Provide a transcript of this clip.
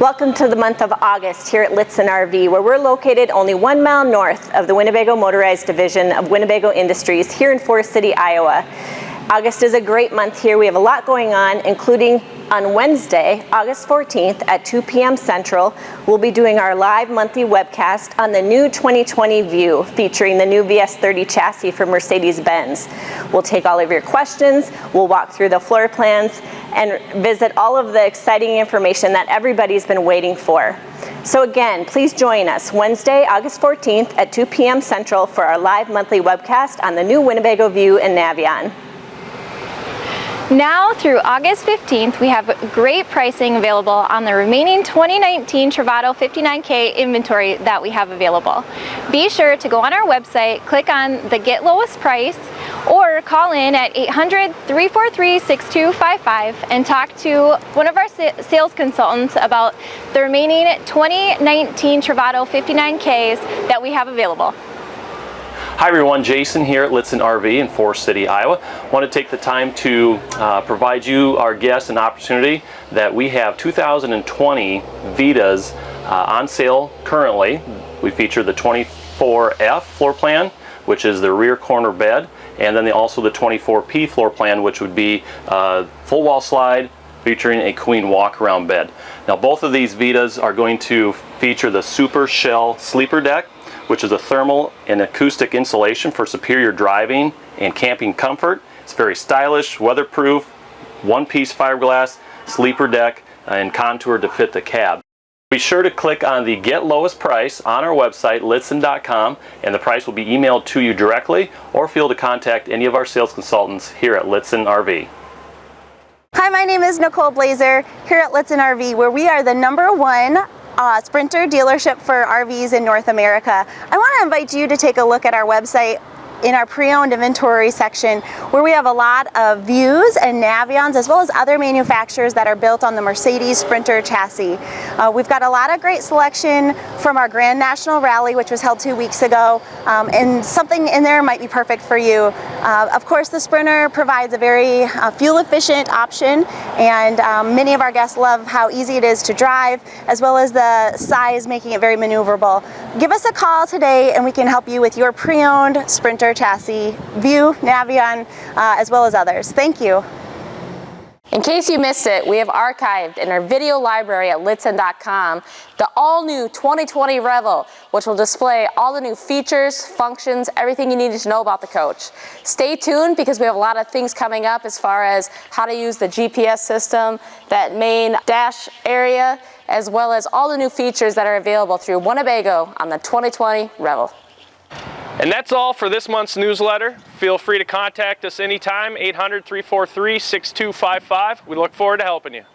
Welcome to the month of August here at Lichtsinn RV, where we're located only 1 mile north of the Winnebago Motorized Division of Winnebago Industries here in Forest City, Iowa. August is a great month here. We have a lot going on, including on Wednesday, August 14th at 2 p.m. Central, we'll be doing our live monthly webcast on the new 2020 View, featuring the new VS30 chassis from Mercedes-Benz. We'll take all of your questions, we'll walk through the floor plans, and visit all of the exciting information that everybody's been waiting for. So again, please join us Wednesday, August 14th at 2 p.m. Central for our live monthly webcast on the new Winnebago View and Navion. Now through August 15th, we have great pricing available on the remaining 2019 Travato 59K inventory that we have available. Be sure to go on our website, click on the Get Lowest Price, or call in at 800-343-6255 and talk to one of our sales consultants about the remaining 2019 Travato 59Ks that we have available. Hi everyone, Jason here at Lichtsinn RV in Forest City, Iowa. I want to take the time to provide you, our guests, an opportunity that we have 2020 Vitas on sale currently. We feature the 24F floor plan, which is the rear corner bed, and then also the 24P floor plan, which would be full wall slide featuring a queen walk-around bed. Now both of these Vitas are going to feature the Super Shell sleeper deck, which is a thermal and acoustic insulation for superior driving and camping comfort. It's very stylish, weatherproof, one-piece fiberglass sleeper deck and contoured to fit the cab. Be sure to click on the Get Lowest Price on our website, lichtsinn.com, and the price will be emailed to you directly, or feel to contact any of our sales consultants here at Lichtsinn RV. Hi, my name is Nicole Blazer here at Lichtsinn RV, where we are the #1 Sprinter dealership for RVs in North America. I want to invite you to take a look at our website in our pre-owned inventory section, where we have a lot of Views and Navions, as well as other manufacturers that are built on the Mercedes Sprinter chassis. We've got a lot of great selection from our Grand National Rally, which was held 2 weeks ago, and something in there might be perfect for you. Of course, the Sprinter provides a very fuel-efficient option, and many of our guests love how easy it is to drive, as well as the size making it very maneuverable. Give us a call today and we can help you with your pre-owned Sprinter chassis, View, Navion, as well as others. Thank you. In case you missed it, we have archived in our video library at lichtsinn.com the all-new 2020 REVEL, which will display all the new features, functions, everything you needed to know about the coach. Stay tuned because we have a lot of things coming up as far as how to use the GPS system, that main dash area, as well as all the new features that are available through Winnebago on the 2020 REVEL. And that's all for this month's newsletter. Feel free to contact us anytime, 800-343-6255. We look forward to helping you.